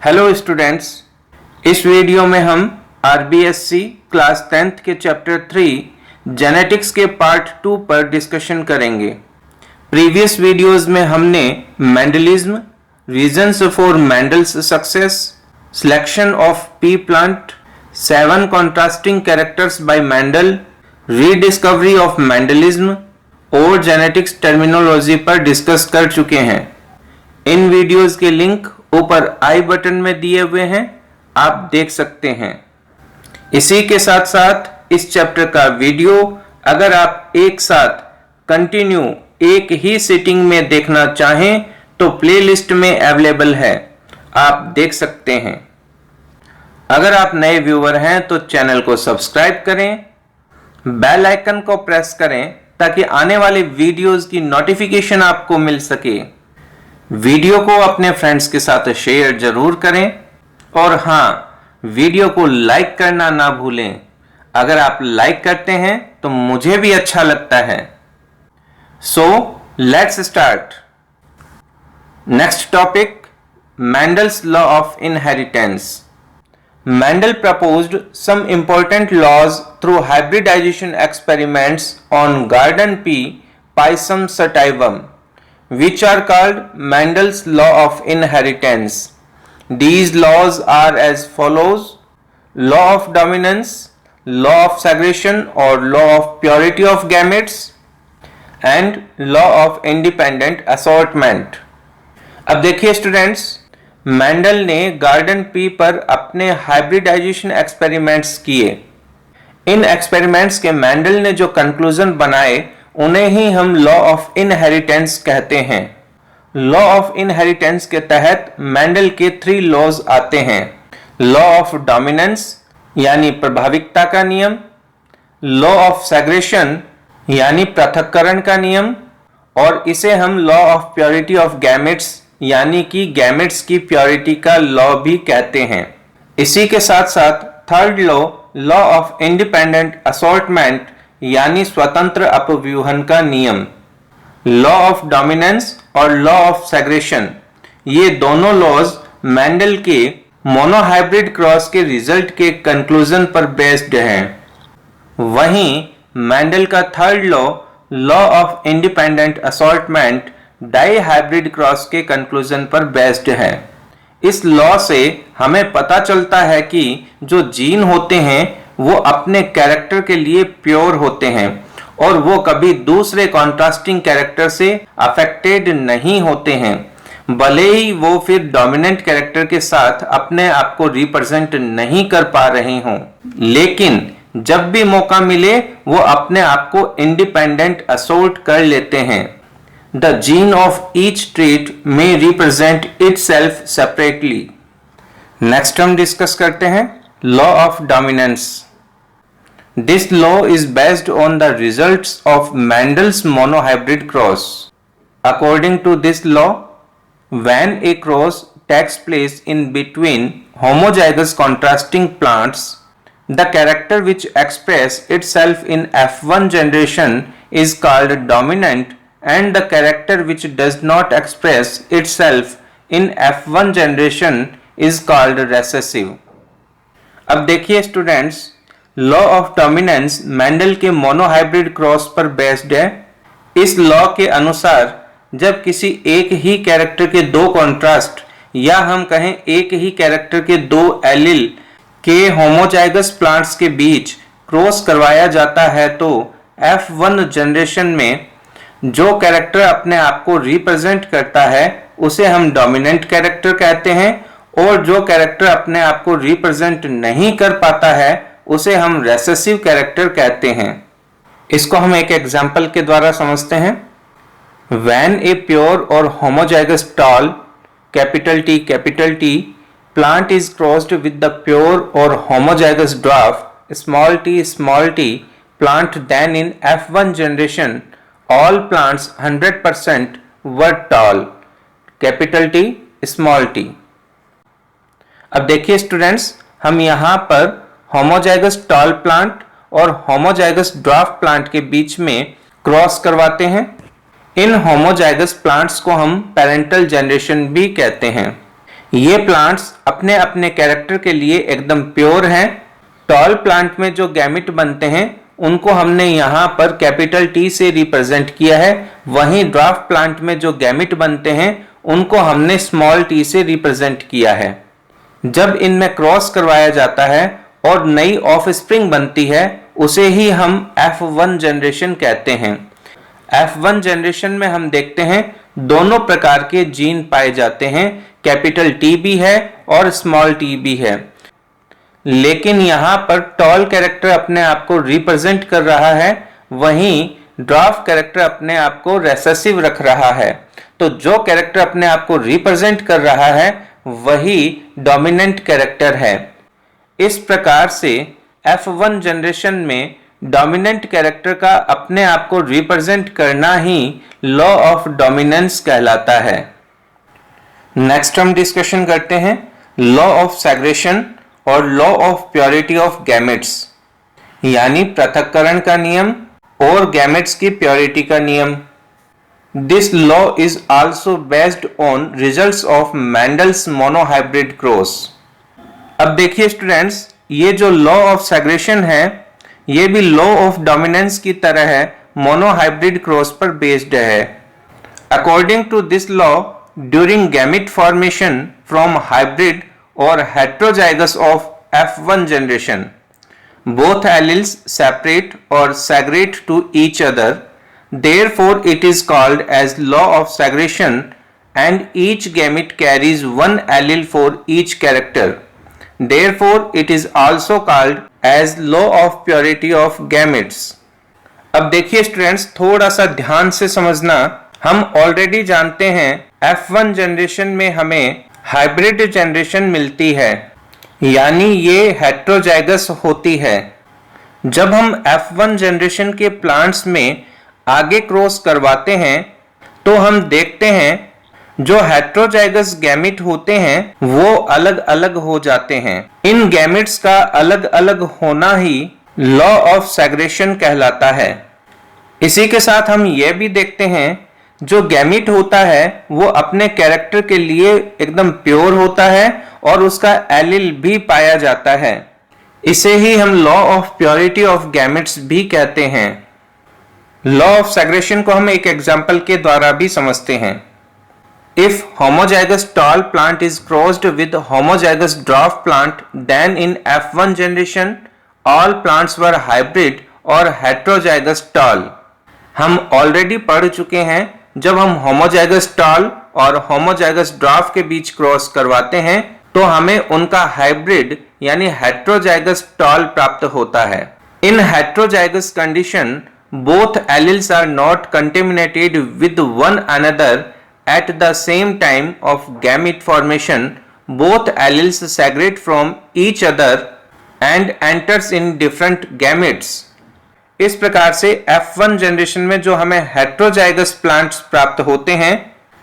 Hello students, इस video में हम आरबीएससी क्लास 10th के चैप्टर 3 जेनेटिक्स के पार्ट 2 पर डिस्कशन करेंगे। प्रीवियस वीडियोस में हमने Mendelism, reasons for Mendel's success, selection of P plant, 7 contrasting characters bye Mendel, rediscovery of Mendelism और जेनेटिक्स टर्मिनोलॉजी पर डिस्कस कर चुके हैं। इन वीडियोस के लिंक ऊपर आई बटन में दिए हुए हैं, आप देख सकते हैं। इसी के साथ साथ इस चैप्टर का वीडियो अगर आप एक साथ कंटिन्यू एक ही सिटिंग में देखना चाहें तो प्लेलिस्ट में अवेलेबल है, आप देख सकते हैं। अगर आप नए व्यूअर हैं तो चैनल को सब्सक्राइब करें, बेल आइकन को प्रेस करें ताकि आने वाले वीडियोस की नोटिफिकेशन आपको मिल सके। वीडियो को अपने फ्रेंड्स के साथ शेयर जरूर करें और हाँ, वीडियो को लाइक करना ना भूलें। अगर आप लाइक करते हैं तो मुझे भी अच्छा लगता है। So let's start. Next topic, Mendel's law of inheritance. Mendel proposed some important laws through hybridization experiments on garden pea Pisum sativum, which are called Mendel's law of inheritance. These laws are as follows: law of dominance, law of segregation or law of purity of gametes, and law of independent assortment. अब देखिए students, Mendel ने garden pea पर अपने hybridisation experiments किए। इन experiments के Mendel ने जो conclusion बनाए उन्हें ही हम लॉ ऑफ इनहेरिटेंस कहते हैं। लॉ ऑफ इनहेरिटेंस के तहत मेंडल के 3 लॉज आते हैं। लॉ ऑफ डोमिनेंस यानी प्रभाविकता का नियम, लॉ ऑफ सेग्रेशन यानी पृथक्करण का नियम, और इसे हम law of purity of gametes यानी कि गैमेट्स की प्योरिटी का लॉ भी कहते हैं। इसी के साथ साथ third law of independent assortment यानी स्वतंत्र अपव्यूहन का नियम। लॉ ऑफ डोमिनेंस और लॉ ऑफ सेग्रेशन, ये दोनों लॉज मेंडल के मोनोहाइब्रिड क्रॉस के रिजल्ट के कंक्लूजन पर बेस्ड हैं। वहीं मेंडल का third law of independent assortment dihybrid cross के कंक्लूजन पर बेस्ड है। इस लॉ से हमें पता चलता है कि जो जीन होते हैं वो अपने कैरेक्टर के लिए प्योर होते हैं और वो कभी दूसरे कॉन्ट्रास्टिंग कैरेक्टर से अफेक्टेड नहीं होते हैं, भले ही वो फिर डोमिनेंट कैरेक्टर के साथ अपने आप को रिप्रेजेंट नहीं कर पा रहे हों, लेकिन जब भी मौका मिले वो अपने आप को इंडिपेंडेंट असोर्ट कर लेते हैं। The gene of each trait may represent itself separately. Next हम डिस्कस करते हैं law of dominance. This law is based on the results of Mendel's monohybrid cross. According to this law, when a cross takes place in between homozygous contrasting plants, the character which express itself in F1 generation is called dominant and the character which does not express itself in F1 generation is called recessive. अब देखिए students, law of dominance Mendel के monohybrid cross पर based है। इस law के अनुसार जब किसी एक ही कैरेक्टर के 2 कॉन्ट्रास्ट या हम कहें एक ही कैरेक्टर के 2 एलिल के होमोजाइगस प्लांट्स के बीच क्रॉस करवाया जाता है तो F1 जनरेशन में जो कैरेक्टर अपने आप को रिप्रेजेंट करता है उसे हम डोमिनेंट कैरेक्टर कहते हैं और जो कैरेक्टर अपने आप को रिप्रेजेंट नहीं कर पाता है उसे हम रेसेसिव कैरेक्टर कहते हैं। इसको हम एक एग्जांपल के द्वारा समझते हैं। When a pure or homozygous tall capital T plant is crossed with the pure or homozygous dwarf small t plant, then in F1 generation all plants 100% were tall capital T small t। अब देखिए students, हम यहाँ पर homozygous tall plant और homozygous dwarf plant के बीच में cross करवाते हैं। इन होमोजाइगस प्लांट्स को हम पेरेंटल जनरेशन भी कहते हैं। ये प्लांट्स अपने अपने कैरेक्टर के लिए एकदम प्योर हैं। टॉल प्लांट में जो गैमेट बनते हैं उनको हमने यहाँ पर कैपिटल T से रिप्रेजेंट किया है, वहीं ड्वार्फ प्लांट में जो गैमेट बनते हैं उनको हमने स्मॉल t से रिप्रेजेंट किया है। जब इनमें क्रॉस करवाया जाता है और नई ऑफस्प्रिंग बनती है उसे ही हम F1 जनरेशन कहते हैं। F1 जनरेशन में हम देखते हैं दोनों प्रकार के जीन पाए जाते हैं, कैपिटल T भी है और स्मॉल t भी है। लेकिन यहाँ पर टॉल कैरेक्टर अपने आप को रिप्रेजेंट कर रहा है, वहीं ड्वार्फ कैरेक्टर अपने आप को रेसेसिव रख रहा है। तो जो कैरेक्टर अपने आप को रिप्रेजेंट कर रहा है वही डोमिनेंट कैरेक्टर है। इस प्रकार से F1 जनरेशन में डोमिनेंट कैरेक्टर का अपने आप को रिप्रेजेंट करना ही लॉ ऑफ डोमिनेंस कहलाता है। नेक्स्ट हम डिस्कशन करते हैं लॉ ऑफ सेग्रेशन और law of purity of gametes, यानी पृथक्करण का नियम और गैमेट्स की प्योरिटी का नियम। This law is also based on results of Mendel's monohybrid cross. अब देखिए स्टूडेंट्स, ये जो लॉ ऑफ सेग्रेशन है ये भी लॉ ऑफ डोमिनेंस की तरह है, मोनोहाइब्रिड क्रॉस पर बेस्ड है। According to this law, during gamete formation from hybrid or heterozygous of F1 generation, both alleles separate or segregate to each other. Therefore, it is called as law of segregation, and each gamete carries one allele for each character. Therefore, it is also called as law of purity of gametes. अब देखिए students, थोड़ा सा ध्यान से समझना। हम already जानते हैं F1 जनरेशन में हमें हाइब्रिड जनरेशन मिलती है, यानी ये हेट्रोजाइगस होती है। जब हम F1 जनरेशन के प्लांट्स में आगे क्रॉस करवाते हैं तो हम देखते हैं जो हेट्रोजाइगस गैमेट होते हैं वो अलग अलग हो जाते हैं। इन गैमेट्स का अलग अलग होना ही लॉ ऑफ सेग्रेशन कहलाता है। इसी के साथ हम यह भी देखते हैं जो गैमेट होता है वो अपने कैरेक्टर के लिए एकदम प्योर होता है और उसका एलिल भी पाया जाता है। इसे ही हम law of purity of gametes भी कहते हैं। लॉ ऑफ सेग्रेशन को हम एक एग्जांपल के द्वारा भी समझते हैं। If homozygous tall plant is crossed with homozygous dwarf plant, then in F1 generation all plants were hybrid और हेट्रोजाइगस टॉल। हम ऑलरेडी पढ़ चुके हैं, जब हम होमोजाइगस टॉल और होमोजाइगस ड्वार्फ के बीच क्रॉस करवाते हैं तो हमें उनका हाइब्रिड यानी हेट्रोजाइगस टॉल प्राप्त होता है। In heterozygous condition both alleles are not contaminated with one another at the same time of gamete formation. Both alleles segregate from each other and enters in different gametes. इस प्रकार से F1 generation में जो हमें heterozygous plants प्राप्त होते हैं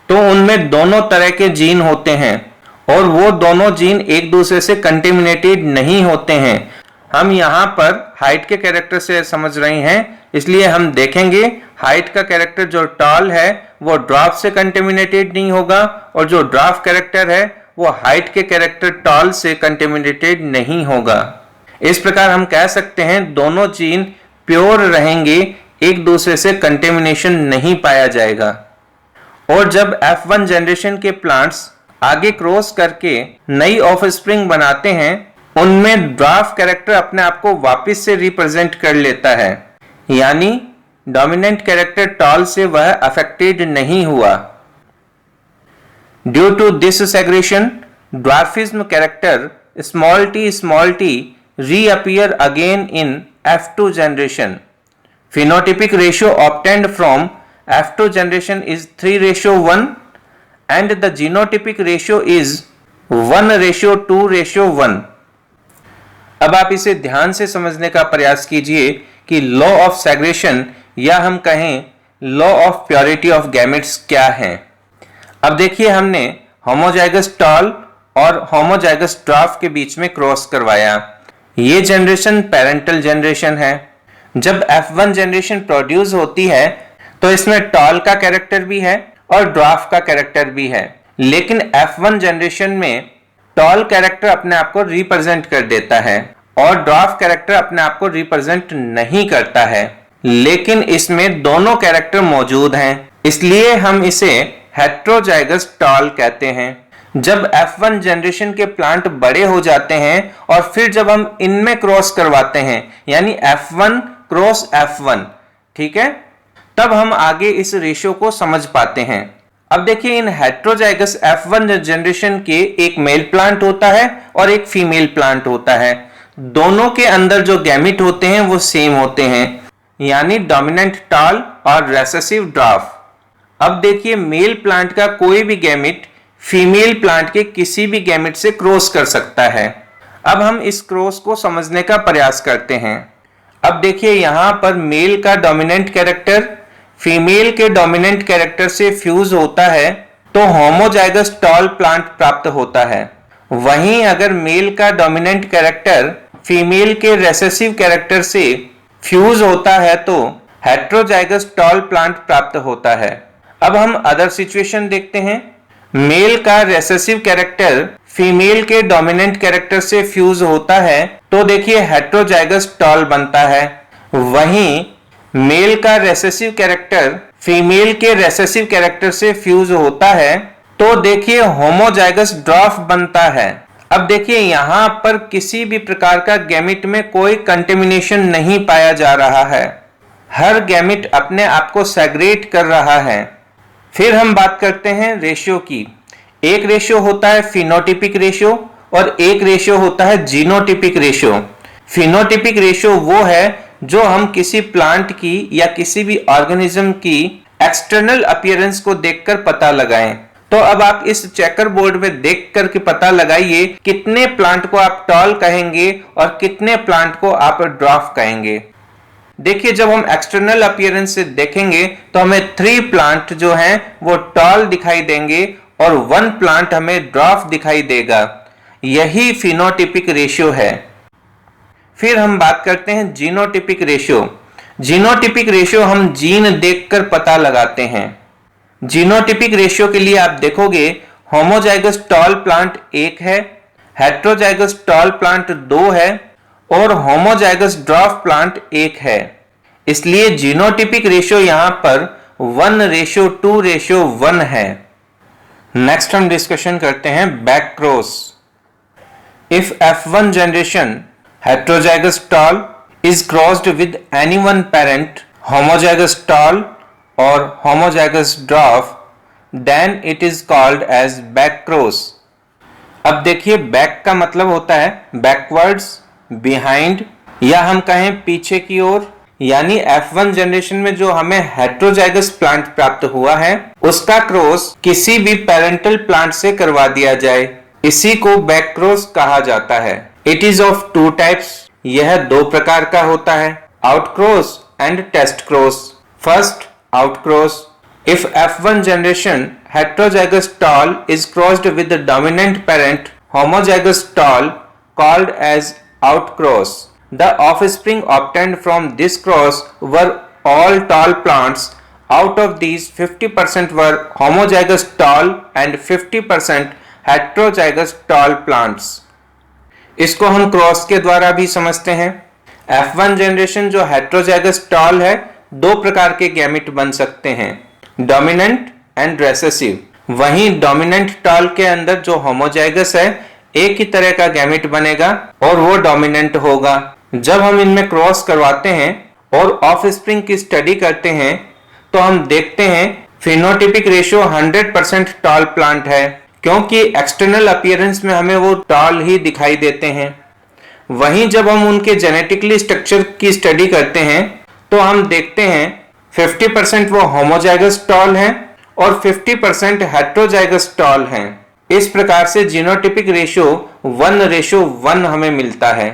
तो उनमें दोनों तरह के जीन होते हैं और वो दोनों जीन एक दूसरे से कंटेमिनेटेड नहीं होते हैं। हम यहाँ पर हाइट के कैरेक्टर से समझ रहे हैं, इसलिए हम देखेंगे हाइट का कैरेक्टर जो टॉल है वो ड्वार्फ से कंटेमिनेटेड नहीं होगा और जो ड्वार्फ कैरेक्टर है वो हाइट के कैरेक्टर टॉल से कंटेमिनेटेड नहीं होगा। इस प्रकार हम कह सकते हैं दोनों जीन प्योर रहेंगे, एक दूसरे से कंटेमिनेशन नहीं पाया जाएगा। और जब F1 जनरेशन के प्लांट्स आगे क्रॉस करके नई ऑफस्प्रिंग बनाते हैं उनमें ड्वार्फ कैरेक्टर अपने आप को वापस से रिप्रेजेंट कर लेता है, यानी डोमिनेंट कैरेक्टर टॉल से वह अफेक्टेड नहीं हुआ। Due to this segregation, dwarfism character small t reappear again in F2 generation. Phenotypic ratio obtained from F2 generation is 3:1 and the genotypic ratio is 1:2:1. अब आप इसे ध्यान से समझने का प्रयास कीजिए कि लॉ ऑफ सेग्रेशन या हम कहें law of purity of gametes क्या है। अब देखिए, हमने होमोजाइगस टॉल और होमोजाइगस ड्वार्फ के बीच में क्रॉस करवाया। ये जनरेशन पेरेंटल जनरेशन है। जब F1 जनरेशन प्रोड्यूस होती है तो इसमें टॉल का कैरेक्टर भी है और ड्वार्फ का कैरेक्टर भी है, लेकिन F1 जनरेशन में टॉल कैरेक्टर अपने आप को रिप्रेजेंट कर देता है और ड्वार्फ कैरेक्टर अपने आप को रिप्रेजेंट नहीं करता है, लेकिन इसमें दोनों कैरेक्टर मौजूद हैं, इसलिए हम इसे हेट्रोजाइगस टॉल कहते हैं। जब F1 जनरेशन के प्लांट बड़े हो जाते हैं और फिर जब हम इनमें क्रॉस करवाते हैं, यानी F1 क्रॉस F1, ठीक है, तब हम आगे इस रेशियो को समझ पाते हैं। अब देखिए, इन हेट्रोजाइगस F1 जनरेशन के एक मेल प्लांट होता है और एक फीमेल प्लांट होता है। दोनों के अंदर जो गैमिट होते हैं वो सेम होते हैं, यानी डोमिनेंट टॉल और रेसेसिव ड्वार्फ। अब देखिए, मेल प्लांट का कोई भी गैमिट फीमेल प्लांट के किसी भी गैमिट से क्रॉस कर सकता है। अब हम इस क्रॉस को समझने का प्रयास करते हैं। अब देखिए, यहां पर मेल का डोमिनेंट कैरेक्टर फीमेल के डोमिनेंट कैरेक्टर से फ्यूज होता है तो होमोजाइगस टॉल प्लांट प्राप्त होता है। वहीं अगर मेल का डोमिनेंट कैरेक्टर फीमेल के रेसेसिव कैरेक्टर से फ्यूज होता है तो हेट्रोजाइगस टॉल प्लांट प्राप्त होता है। अब हम अदर सिचुएशन देखते हैं। मेल का रेसेसिव कैरेक्टर फीमेल के डोमिनेंट कैरेक्टर से फ्यूज होता है तो देखिए हेट्रोजाइगस टॉल बनता है। वहीं मेल का रेसेसिव कैरेक्टर फीमेल के रेसेसिव कैरेक्टर से फ्यूज होता है तो देखिए होमोजाइगस ड्वार्फ बनता है। अब देखिए, यहां पर किसी भी प्रकार का गैमिट में कोई कंटेमिनेशन नहीं पाया जा रहा है। हर गैमिट अपने आप को सेग्रेट कर रहा है। फिर हम बात करते हैं रेशियो की। एक रेशियो होता है फिनोटिपिक रेशियो और एक रेशियो होता है जीनोटिपिक रेशियो। फिनोटिपिक रेशियो वो है जो हम किसी प्लांट की या किसी भी ऑर्गेनिज्म की एक्सटर्नल अपीयरेंस को देखकर पता लगाएं। तो अब आप इस चेकर बोर्ड में देख करके पता लगाइए कितने प्लांट को आप टॉल कहेंगे और कितने प्लांट को आप ड्वार्फ कहेंगे। देखिए, जब हम एक्सटर्नल अपीयरेंस से देखेंगे तो हमें 3 प्लांट जो हैं वो टॉल दिखाई देंगे और 1 प्लांट हमें ड्वार्फ दिखाई देगा। यही फिनोटिपिक रेशियो है। फिर हम बात करते हैं जीनोटिपिक रेशियो। जीनोटिपिक रेशियो हम जीन देखकर पता लगाते हैं। जीनोटिपिक रेशियो के लिए आप देखोगे होमोजाइगस टॉल प्लांट 1 है, हेट्रोजाइगस टॉल प्लांट 2 है और होमोजाइगस ड्वार्फ प्लांट 1 है। इसलिए जीनोटिपिक रेशियो यहां पर 1:2:1 है। नेक्स्ट हम डिस्कशन करते हैं back cross. If F1 generation heterozygous tall is crossed with any one parent, homozygous tall or homozygous dwarf, then it is called as back cross। अब देखिए, बैक का मतलब होता है बैकवर्ड्स, बिहाइंड या हम कहें पीछे की ओर। यानी F1 जनरेशन में जो हमें हेट्रोजाइगस प्लांट प्राप्त हुआ है उसका क्रॉस किसी भी पेरेंटल प्लांट से करवा दिया जाए, इसी को बैक क्रॉस कहा जाता है। It is of 2 types. यह 2 प्रकार का होता है, outcross and test cross. First, outcross. If F1 generation heterozygous tall is crossed with the dominant parent homozygous tall called as outcross, the offspring obtained from this cross were all tall plants. Out of these, 50% were homozygous tall and 50% heterozygous tall plants. इसको हम cross के द्वारा भी समझते हैं। F1 generation जो heterozygous tall है, 2 प्रकार के गैमिट बन सकते हैं, डोमिनेंट एंड रेसेसिव। वहीं डोमिनेंट टॉल के अंदर जो होमोजाइगस है, एक ही तरह का गैमिट बनेगा और वो डोमिनेंट होगा। जब हम इनमें क्रॉस करवाते हैं और ऑफस्प्रिंग की स्टडी करते हैं तो हम देखते हैं फिनोटिपिक रेशियो 100% टॉल प्लांट है, क्योंकि एक्सटर्नल अपीयरेंस में हमें वो टॉल ही दिखाई देते हैं। वहीं जब हम उनके जेनेटिकली स्ट्रक्चर की स्टडी करते हैं तो हम देखते हैं 50% वो होमोजाइगस टॉल हैं और 50% हेट्रोजाइगस टॉल हैं। इस प्रकार से जीनोटिपिक रेशियो 1:1 हमें मिलता है।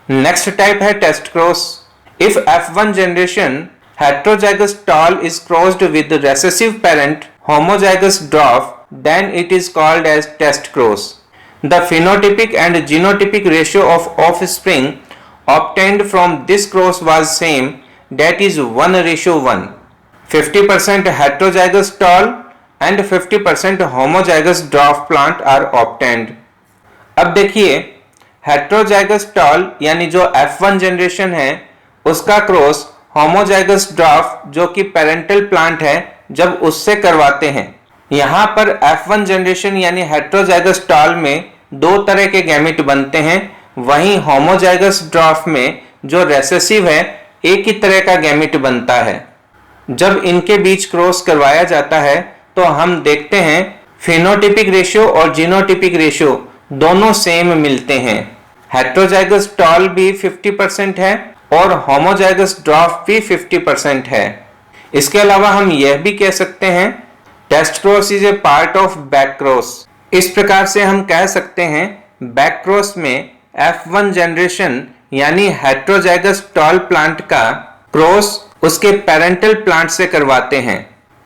नेक्स्ट टाइप है test cross. If F1 generation heterozygous tall is crossed with the recessive parent homozygous dwarf, then it is called as test cross. The phenotypic and genotypic ratio of offspring obtained from this cross was same, that is 1:1. 50% heterozygous tall and 50% homozygous dwarf plant are obtained. अब देखिए heterozygous tall यानी जो F1 generation है उसका cross homozygous dwarf जो कि parental plant है जब उससे करवाते हैं। यहाँ पर F1 जनरेशन यानी हेट्रोजाइगस टॉल में दो तरह के गैमेट बनते हैं, वहीं होमोजाइगस ड्वार्फ में जो रेसेसिव है एक ही तरह का गैमेट बनता है। जब इनके बीच क्रॉस करवाया जाता है तो हम देखते हैं फेनोटाइपिक रेशियो और जीनोटाइपिक रेशियो दोनों सेम मिलते हैं। हेट्रोजाइगस टॉल भी 50% है और होमोजाइगस ड्वार्फ भी 50% है। इसके अलावा हम यह भी कह सकते हैं test cross is a part of backcross. इस प्रकार से हम कह सकते हैं बैक क्रॉस में F1 जनरेशन यानी हेट्रोजाइगस टॉल प्लांट का क्रॉस उसके पेरेंटल प्लांट से करवाते हैं।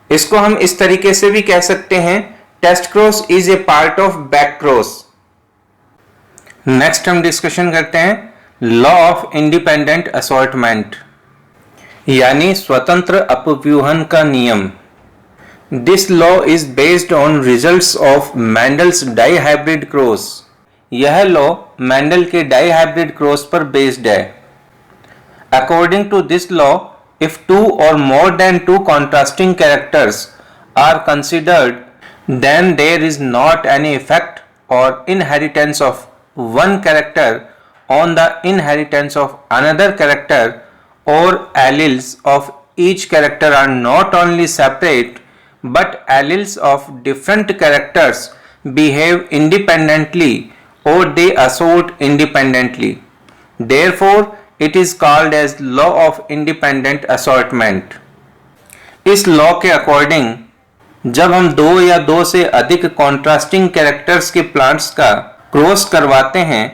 इसको हम इस तरीके से भी कह सकते हैं test cross is a part of backcross. Next हम डिस्कशन करते हैं लॉ ऑफ इंडिपेंडेंट असॉर्टमेंट यानी स्वतंत्र अपव्यूहन का नियम। This law is based on results of Mendel's dihybrid cross. यह लॉ मैंडल के डाई हाइब्रिड क्रॉस पर बेस्ड है। According to this law, if two or more than two contrasting characters are considered, then there is not any effect or inheritance of one character on the inheritance of another character, or alleles of each character are not only separate but alleles of different characters behave independently or they assort independently. Therefore, it is called as law of independent assortment. इस law के according जब हम दो या दो से अधिक contrasting characters के प्लांट्स का क्रॉस करवाते हैं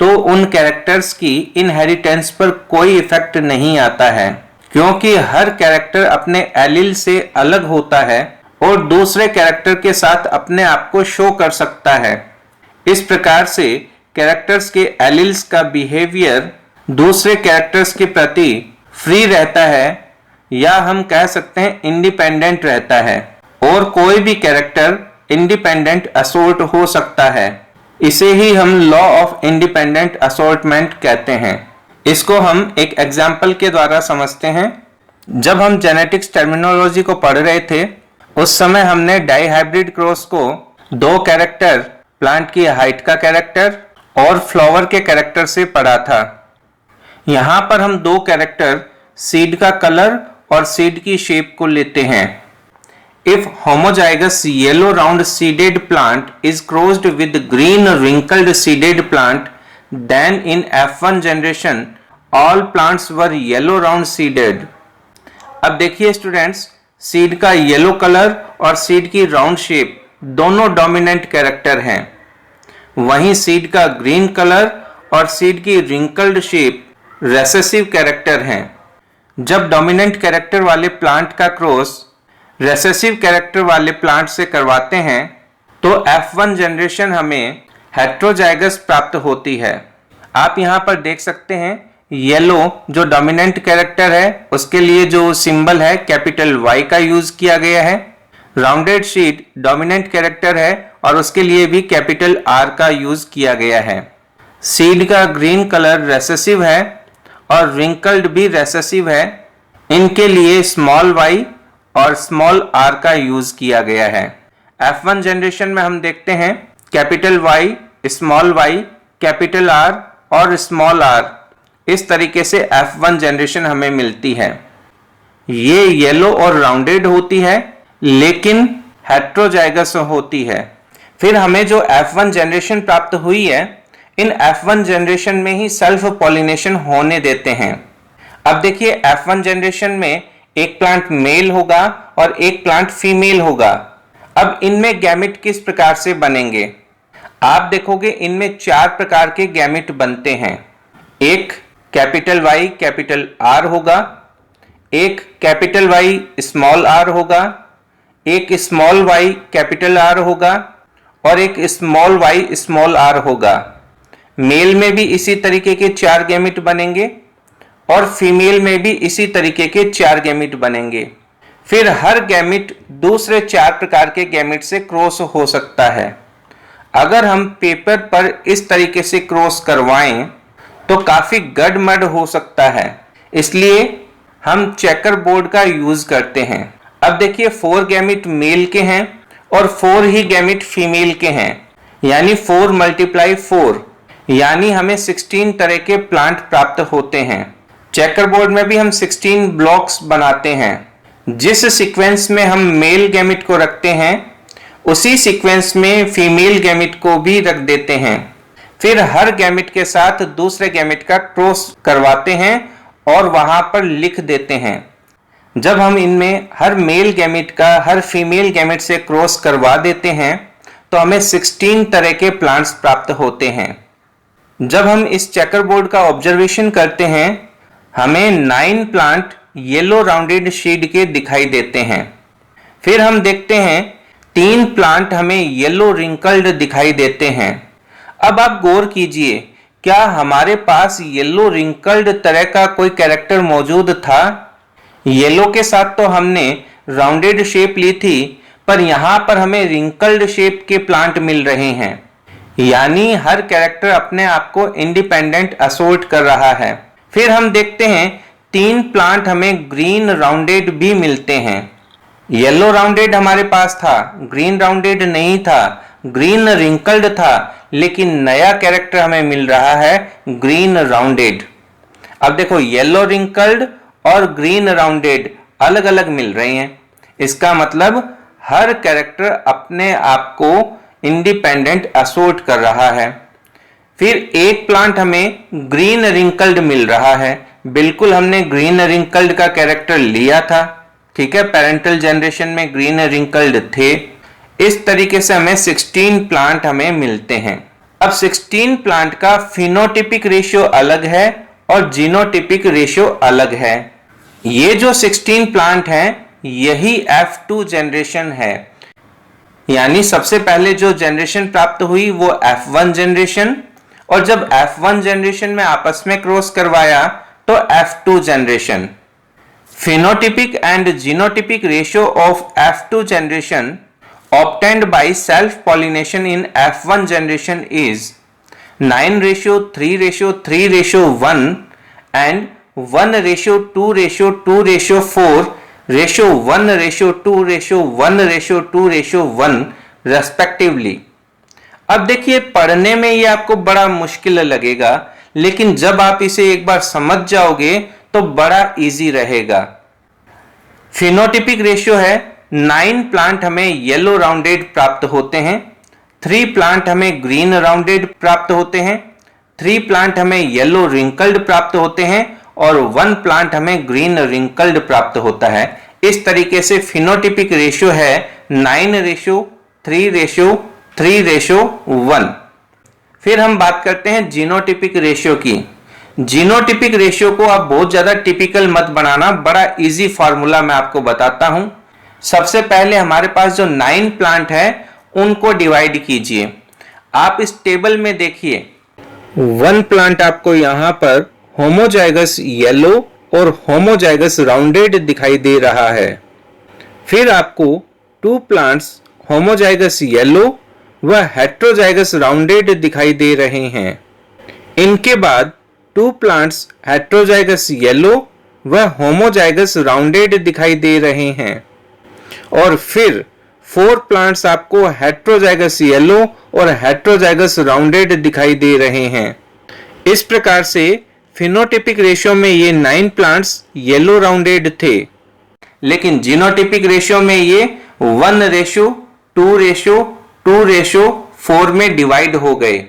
तो उन कैरेक्टर्स की इनहेरिटेंस पर कोई इफेक्ट नहीं आता है, क्योंकि हर कैरेक्टर अपने एलील से अलग होता है और दूसरे कैरेक्टर के साथ अपने आप को शो कर सकता है। इस प्रकार से कैरेक्टर्स के एलील्स का बिहेवियर दूसरे कैरेक्टर्स के प्रति फ्री रहता है या हम कह सकते हैं इंडिपेंडेंट रहता है, और कोई भी कैरेक्टर इंडिपेंडेंट असॉर्ट हो सकता है। इसे ही हम लॉ ऑफ इंडिपेंडेंट असॉर्टमेंट कहते हैं। इसको हम एक एग्जाम्पल के द्वारा समझते हैं। जब हम जेनेटिक्स टर्मिनोलॉजी को पढ़ रहे थे उस समय हमने डाई हाइब्रिड क्रॉस को दो कैरेक्टर, प्लांट की हाइट का कैरेक्टर और फ्लावर के कैरेक्टर से पढ़ा था। यहाँ पर हम दो कैरेक्टर सीड का कलर और सीड की शेप को लेते हैं। If homozygous yellow round seeded plant is crossed with green wrinkled seeded plant, then in F1 generation all plants were yellow round seeded. अब देखिए स्टूडेंट्स, सीड का येलो कलर और सीड की राउंड शेप दोनों dominant character हैं, वहीं seed का green colour और सीड की रिंकल्ड शेप रेसेसिव कैरेक्टर हैं। जब डोमिनेंट कैरेक्टर वाले प्लांट का क्रॉस रेसेसिव कैरेक्टर वाले प्लांट से करवाते हैं तो F1 जनरेशन हमें हेट्रोजाइगस प्राप्त होती है। आप यहाँ पर देख सकते हैं येलो जो डोमिनेंट कैरेक्टर है उसके लिए जो सिंबल है कैपिटल Y का यूज किया गया है। राउंडेड सीड डोमिनेंट कैरेक्टर है और उसके लिए भी कैपिटल R का यूज किया गया है। सीड का ग्रीन कलर रेसेसिव है और रिंकल्ड भी रेसेसिव है, इनके लिए स्मॉल y और स्मॉल r का यूज किया गया है। F1 जनरेशन में हम देखते हैं capital Y, small y, capital R और स्मॉल r, इस तरीके से F1 जनरेशन हमें मिलती है। ये येलो और राउंडेड होती है लेकिन हेट्रोजाइगस होती है। फिर हमें जो F1 जनरेशन प्राप्त हुई है, इन F1 जनरेशन में ही सेल्फ पॉलिनेशन होने देते हैं। अब देखिए F1 जनरेशन में एक प्लांट मेल होगा और एक प्लांट फीमेल होगा। अब इनमें गैमेट किस प्रकार से बनेंगे? आप देखोगे इनमें चार प्रकार के गैमेट बनते हैं। एक कैपिटल Y कैपिटल R होगा, एक कैपिटल Y स्मॉल r होगा, एक स्मॉल y कैपिटल R होगा और एक स्मॉल y स्मॉल r होगा। मेल में भी इसी तरीके के चार गैमेट बनेंगे और फीमेल में भी इसी तरीके के चार गैमेट बनेंगे। फिर हर गैमेट दूसरे 4 प्रकार के गैमेट से क्रॉस हो सकता है। अगर हम पेपर पर इस तरीके से क्रॉस करवाएं तो काफी गड़बड़ हो सकता है, इसलिए हम चेकर बोर्ड का यूज करते हैं। अब देखिए 4 गैमेट मेल के हैं और 4 ही गैमेट फीमेल के हैं, यानी 4 × 4, यानी हमें 16 तरह के प्लांट प्राप्त होते हैं। चेकर बोर्ड में भी हम 16 ब्लॉक्स बनाते हैं। जिस सीक्वेंस में हम मेल गैमेट को रखते हैं उसी सीक्वेंस में फीमेल गैमेट को भी रख देते हैं। फिर हर गैमेट के साथ दूसरे गैमेट का क्रॉस करवाते हैं और वहां पर लिख देते हैं। जब हम इनमें हर मेल गैमेट का हर फीमेल गैमेट से क्रॉस करवा देते हैं तो हमें 16 तरह के प्लांट्स प्राप्त होते हैं। जब हम इस चेकर बोर्ड का ऑब्जर्वेशन करते हैं हमें 9 प्लांट येलो राउंडेड शीड के दिखाई देते हैं। फिर हम देखते हैं 3 प्लांट हमें येलो रिंकल्ड दिखाई देते हैं। अब आप गौर कीजिए, क्या हमारे पास येलो रिंकल्ड तरह का कोई कैरेक्टर मौजूद था? येलो के साथ तो हमने राउंडेड शेप ली थी, पर यहां पर हमें रिंकल्ड शेप के प्लांट मिल रहे हैं, यानी हर कैरेक्टर अपने आप को इंडिपेंडेंट असोर्ट कर रहा है। फिर हम देखते हैं 3 प्लांट हमें ग्रीन राउंडेड भी मिलते हैं। येलो राउंडेड हमारे पास था, ग्रीन राउंडेड नहीं था, ग्रीन रिंकल्ड था, लेकिन नया कैरेक्टर हमें मिल रहा है ग्रीन राउंडेड। अब देखो येलो रिंकल्ड और ग्रीन राउंडेड अलग अलग मिल रहे हैं, इसका मतलब हर कैरेक्टर अपने आप को इंडिपेंडेंट असोर्ट कर रहा है। फिर एक प्लांट हमें ग्रीन रिंकल्ड मिल रहा है, बिल्कुल हमने ग्रीन रिंकल्ड का कैरेक्टर लिया था, ठीक है, पेरेंटल जनरेशन में ग्रीन रिंकल्ड थे। इस तरीके से हमें 16 प्लांट हमें मिलते हैं। अब 16 प्लांट का फिनोटिपिक रेशियो अलग है और जीनोटिपिक रेशियो अलग है। ये जो 16 प्लांट हैं यही F2 जनरेशन है, यानी सबसे पहले जो जनरेशन प्राप्त हुई वो F1 जनरेशन, और जब F1 जनरेशन में आपस में क्रॉस करवाया तो F2 generation. phenotypic and genotypic ratio of F2 generation obtained by self pollination in F1 generation is 9:3:3:1 and 1:2:2:4 ratio 1:2:1:2:1 respectively। अब देखिए पढ़ने में ये आपको बड़ा मुश्किल लगेगा, लेकिन जब आप इसे एक बार समझ जाओगे तो बड़ा इजी रहेगा। फिनोटिपिक रेशियो है 9 प्लांट हमें येलो राउंडेड प्राप्त होते हैं, 3 प्लांट हमें ग्रीन राउंडेड प्राप्त होते हैं, 3 प्लांट हमें येलो रिंकल्ड प्राप्त होते हैं और 1 प्लांट हमें ग्रीन रिंकल्ड प्राप्त होता है। इस तरीके से फिनोटिपिक रेशियो है 9:3:3:1। फिर हम बात करते हैं जीनोटिपिक रेशियो की। जीनोटिपिक रेशियो को आप बहुत ज्यादा टिपिकल मत बनाना, बड़ा इजी फार्मूला मैं आपको बताता हूं। सबसे पहले हमारे पास जो 9 प्लांट है उनको डिवाइड कीजिए। आप इस टेबल में देखिए 1 प्लांट आपको यहां पर होमोजाइगस येलो और होमोजाइगस राउंडेड दिखाई दे रहा है। फिर आपको 2 प्लांट्स होमोजाइगस येलो व हेट्रोजाइगस राउंडेड दिखाई दे रहे हैं। इनके बाद 2 प्लांट्स हेट्रोजाइगस येलो व होमोजाइगस राउंडेड दिखाई दे रहे हैं और फिर 4 प्लांट्स आपको हेट्रोजाइगस येलो और हेट्रोजाइगस राउंडेड दिखाई दे रहे हैं। इस प्रकार से फिनोटिपिक रेशियो में ये 9 प्लांट्स येलो राउंडेड थे, लेकिन जीनोटिपिक रेशियो में ये 1:2:2:4 में डिवाइड हो गए।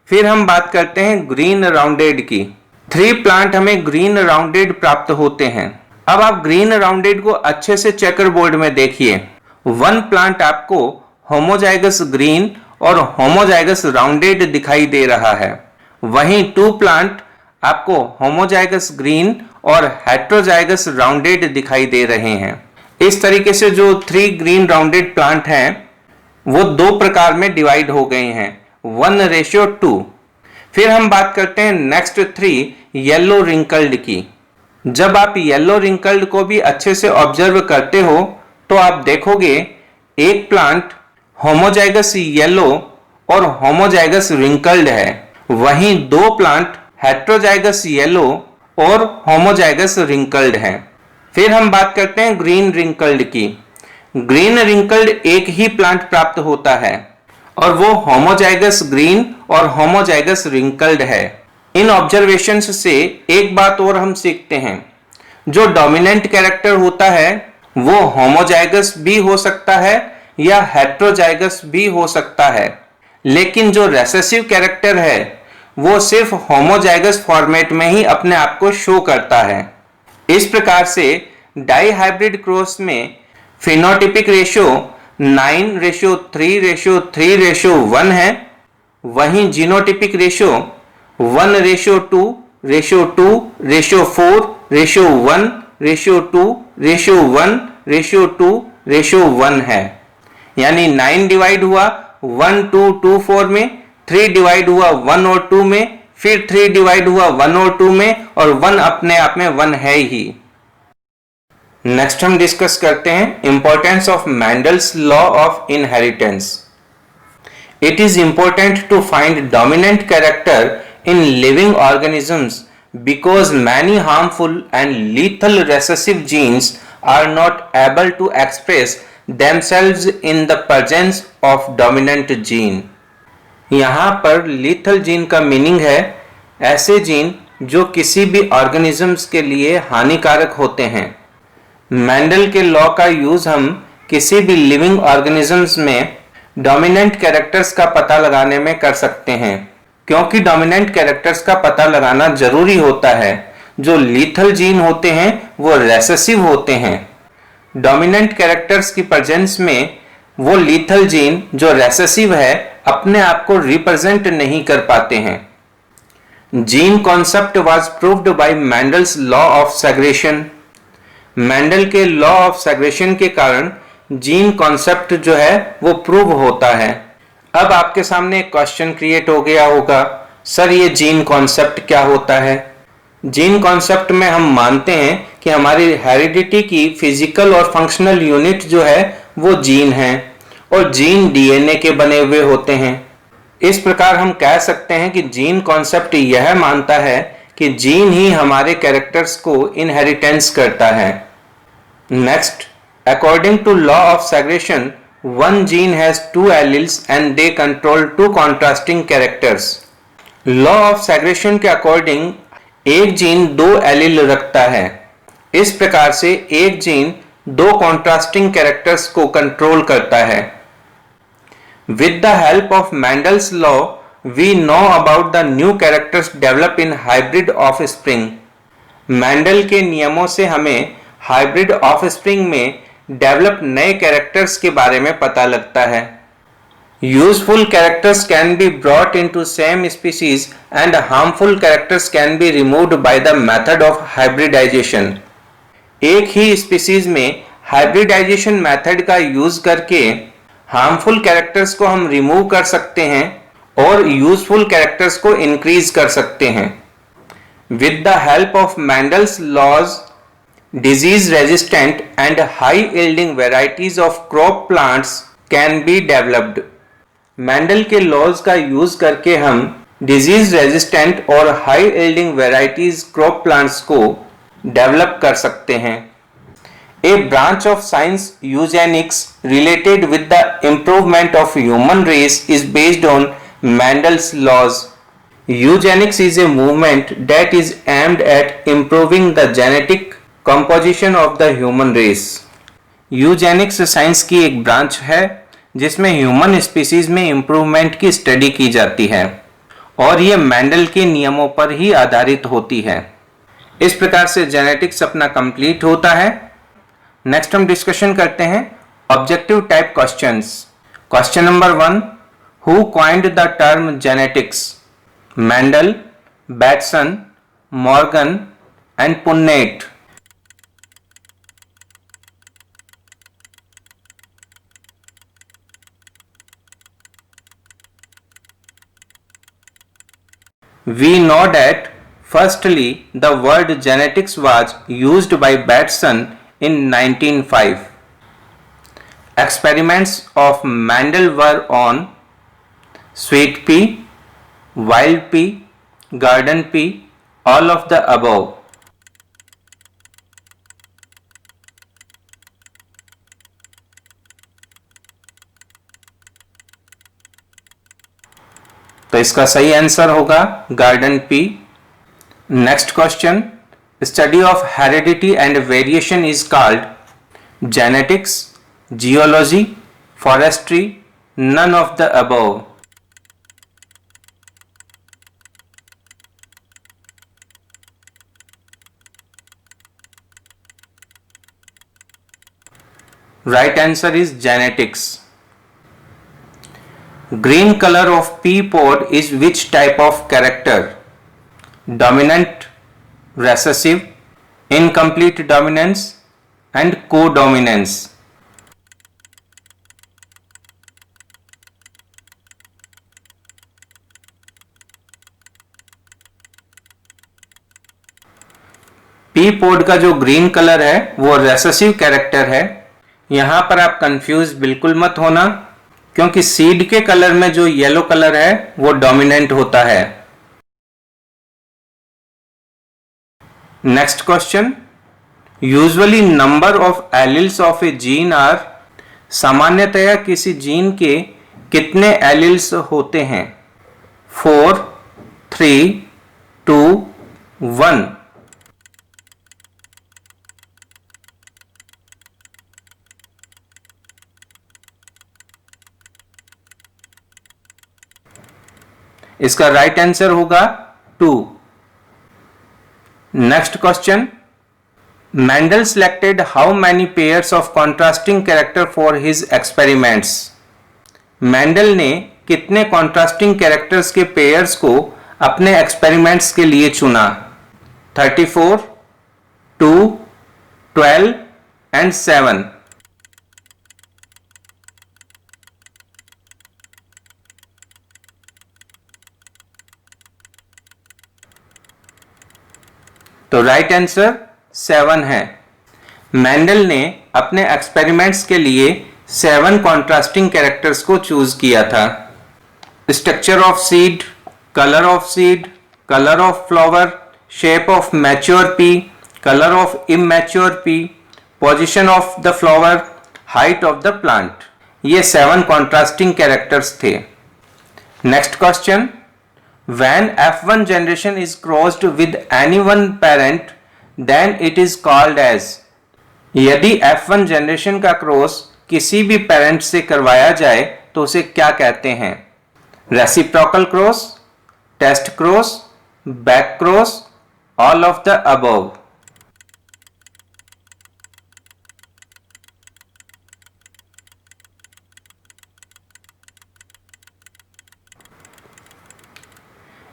फिर हम बात करते हैं ग्रीन राउंडेड की। 3 प्लांट हमें ग्रीन राउंडेड प्राप्त होते हैं। अब आप ग्रीन राउंडेड को अच्छे से चेकर बोर्ड में देखिए। 1 प्लांट आपको होमोजाइगस ग्रीन और होमोजाइगस राउंडेड दिखाई दे रहा है, वहीं 2 प्लांट आपको होमोजाइगस ग्रीन और हेट्रोजाइगस राउंडेड दिखाई दे रहे हैं। इस तरीके से जो 3 ग्रीन राउंडेड प्लांट हैं वो 2 प्रकार में डिवाइड हो गए हैं, 1:2। फिर हम बात करते हैं नेक्स्ट 3 येलो रिंकल्ड की। जब आप येलो रिंकल्ड को भी अच्छे से ऑब्जर्व करते हो तो आप देखोगे एक प्लांट होमोजाइगस येलो और होमोजाइगस रिंकल्ड है, वहीं दो प्लांट हेट्रोजाइगस येलो और होमोजाइगस रिंकल्ड है। फिर हम बात करते हैं ग्रीन रिंकल्ड की। ग्रीन रिंकल्ड एक ही प्लांट प्राप्त होता है और वो होमोजाइगस ग्रीन और होमोजाइगस रिंकल्ड है। इन ऑब्जर्वेशंस से एक बात और हम सीखते हैं, जो डोमिनेंट कैरेक्टर होता है वो होमोजाइगस भी हो सकता है या हेट्रोजाइगस भी हो सकता है, लेकिन जो रेसेसिव कैरेक्टर है वो सिर्फ होमोजाइगस फॉर्मेट में ही अपने आप को शो करता है। इस प्रकार से डाई हाइब्रिड क्रॉस में फिनोटिपिक रेशियो 9:3:3:1 है, वहीं जीनोटिपिक रेशियो 1:2:2:4:1:2:1:2:1 है। यानी 9 डिवाइड हुआ 1 2 2 4 में, 3 डिवाइड हुआ 1 और 2 में, फिर 3 डिवाइड हुआ 1 और 2 में, और 1 अपने आप में 1 है ही। नेक्स्ट हम डिस्कस करते हैं importance of Mendel's law of inheritance. It is important to find dominant character in living organisms because many harmful and lethal recessive genes are not able to express themselves in the presence of dominant gene। यहाँ पर lethal gene का meaning है ऐसे gene जो किसी भी organisms के लिए हानिकारक होते हैं। मेंडल के लॉ का यूज हम किसी भी लिविंग ऑर्गेनिजम्स में डोमिनेंट कैरेक्टर्स का पता लगाने में कर सकते हैं, क्योंकि डोमिनेंट कैरेक्टर्स का पता लगाना जरूरी होता है। जो लीथल जीन होते हैं वो रेसेसिव होते हैं। डोमिनेंट कैरेक्टर्स की प्रेजेंस में वो लीथल जीन जो रेसेसिव है अपने आप को रिप्रेजेंट नहीं कर पाते हैं। Gene concept was proved bye Mendel's law of segregation. Mendel के लॉ ऑफ सेग्रेशन के कारण जीन कॉन्सेप्ट जो है वो प्रूव होता है। अब आपके सामने एक क्वेश्चन क्रिएट हो गया होगा, सर ये जीन कॉन्सेप्ट क्या होता है? जीन कॉन्सेप्ट में हम मानते हैं कि हमारी हेरिडिटी की फिजिकल और फंक्शनल यूनिट जो है वो जीन है और जीन डीएनए के बने हुए होते हैं। इस प्रकार हम कह सकते हैं कि जीन कॉन्सेप्ट यह मानता है कि जीन ही हमारे कैरेक्टर्स को इनहेरिटेंस करता है। Next, according to law of segregation, one gene has two alleles and they control two contrasting characters। Law of segregation के अकॉर्डिंग एक जीन दो एलील रखता है। इस प्रकार से एक जीन दो कॉन्ट्रास्टिंग कैरेक्टर्स को कंट्रोल करता है। With the help of Mendel's law we know about the new characters develop in hybrid offspring. Mendel के नियमों से हमें हाइब्रिड ऑफस्प्रिंग में डेवलप नए कैरेक्टर्स के बारे में पता लगता है। Useful characters can be brought into same species and harmful characters can be removed by the method of hybridisation. एक ही स्पीसीज में हाइब्रिडाइजेशन मेथड का यूज करके हार्मफुल कैरेक्टर्स को हम रिमूव कर सकते हैं और यूजफुल कैरेक्टर्स को इंक्रीज कर सकते हैं। With the help of Mendel's laws, disease resistant and high yielding varieties of crop plants can be developed। Mendel के लॉज का यूज करके हम डिजीज रेजिस्टेंट और high yielding varieties crop plants को डेवलप कर सकते हैं। A branch of science eugenics related with the improvement of human race is based on Mendel's laws. Eugenics is a movement that is aimed at improving the genetic composition of the human race. Eugenics science की एक branch है जिसमें human species में improvement की study की जाती है और ये मेंडल के नियमों पर ही आधारित होती है। इस प्रकार से जेनेटिक्स अपना कंप्लीट होता है। नेक्स्ट हम डिस्कशन करते हैं objective type questions. Question number 1, who coined the term genetics? Mendel, Bateson, Morgan and पुन्नेट। We know that Firstly, the word genetics was used by Bateson in 1905. Experiments of Mendel were on sweet pea, wild pea, garden pea, all of the above. तो इसका सही answer होगा garden pea. Next question, study of heredity and variation is called genetics, geology, forestry, none of the above. Right answer is genetics. Green color of pea pod is which type of character? Dominant, recessive, incomplete dominance and codominance. Pea pod का जो green colour है वो recessive character है। यहां पर आप confuse बिल्कुल मत होना, क्योंकि सीड के कलर में जो येलो कलर है वो डोमिनेंट होता है। Next question, usually number of alleles of a gene are, सामान्यतया किसी जीन के कितने एलिल्स होते हैं? 4, 3, 2, 1। इसका राइट आंसर होगा 2। Next question, Mendel selected how many pairs of contrasting character for his experiments. Mendel ने कितने कॉन्ट्रास्टिंग कैरेक्टर्स के पेयर्स को अपने एक्सपेरिमेंट्स के लिए चुना? 34, 2, 12 एंड 7। तो राइट आंसर 7 है। मेंडल ने अपने एक्सपेरिमेंट्स के लिए 7 कॉन्ट्रास्टिंग कैरेक्टर्स को चूज किया था। Structure of seed, colour of seed, colour of flower, shape of mature P, colour of immature P, position of the flower, height of the plant, ये 7 contrasting characters थे। Next question, when F1 generation is crossed with any one parent then it is called as। यदि F1 generation का cross किसी भी parent से करवाया जाए तो उसे क्या कहते हैं? Reciprocal cross, test cross, back cross, all of the above.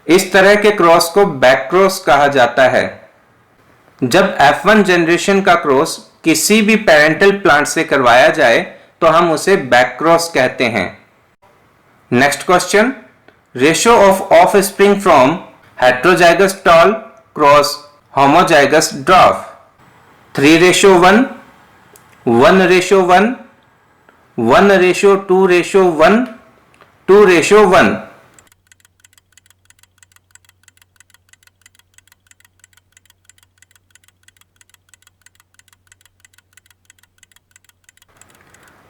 इस तरह के क्रॉस को बैक क्रॉस कहा जाता है। जब F1 जनरेशन का क्रॉस किसी भी पेरेंटल प्लांट से करवाया जाए तो हम उसे बैक क्रॉस कहते हैं। Next question, ratio of offspring from heterozygous tall cross homozygous dwarf. 3:1, 1:1, 1:2:1, 2:1।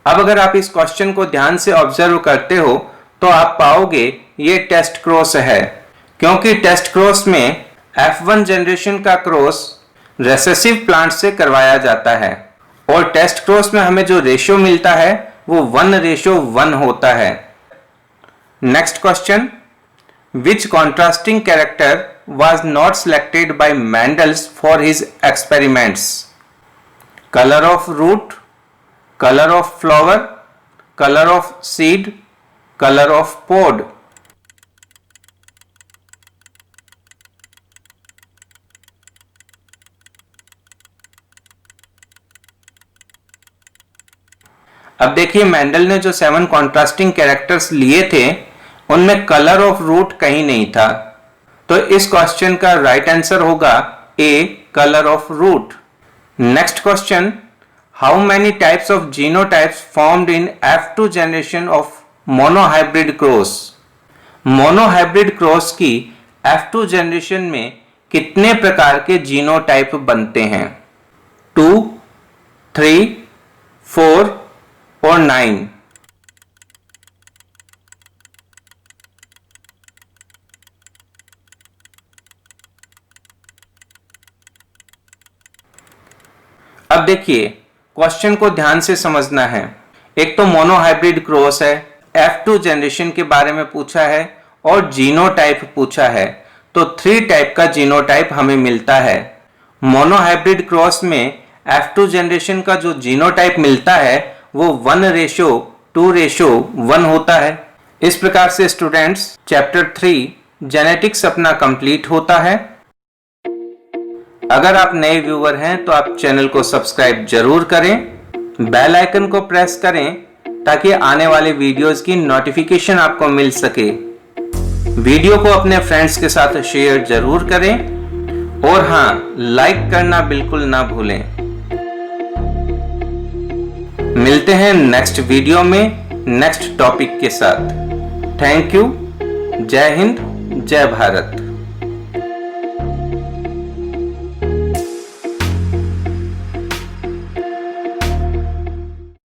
अब अगर आप इस क्वेश्चन को ध्यान से ऑब्जर्व करते हो तो आप पाओगे ये टेस्ट क्रॉस है, क्योंकि टेस्ट क्रॉस में F1 जनरेशन का क्रॉस रेसेसिव प्लांट से करवाया जाता है और टेस्ट क्रॉस में हमें जो रेशियो मिलता है वो 1:1 होता है। Next question, which contrasting character was not selected by Mendel's for his experiments? Colour of root, color of flower, color of seed, color of pod। अब देखिए मेंडल ने जो 7 कॉन्ट्रास्टिंग कैरेक्टर्स लिए थे उनमें कलर ऑफ रूट कहीं नहीं था, तो इस क्वेश्चन का राइट आंसर होगा A, colour of root. Next question, how many types of genotypes formed in F2 generation of monohybrid cross. Monohybrid cross की F2 जनरेशन में कितने प्रकार के जीनोटाइप बनते हैं? 2, 3, 4 और 9। अब देखिए, क्वेश्चन को ध्यान से समझना है। एक तो मोनोहाइब्रिड क्रॉस है, F2 जनरेशन के बारे में पूछा है और जीनोटाइप पूछा है, तो 3 टाइप का जीनोटाइप हमें मिलता है। मोनोहाइब्रिड क्रॉस में F2 जनरेशन का जो जीनोटाइप मिलता है वो 1:2:1 होता है। इस प्रकार से स्टूडेंट्स चैप्टर 3 जेनेटिक्स अपना कंप्लीट होता है। अगर आप नए व्यूअर हैं तो आप चैनल को सब्सक्राइब जरूर करें, बेल आइकन को प्रेस करें ताकि आने वाले वीडियोस की नोटिफिकेशन आपको मिल सके। वीडियो को अपने फ्रेंड्स के साथ शेयर जरूर करें और हाँ, लाइक करना बिल्कुल ना भूलें। मिलते हैं नेक्स्ट वीडियो में नेक्स्ट टॉपिक के साथ। Thank you. जय हिंद, जय भारत।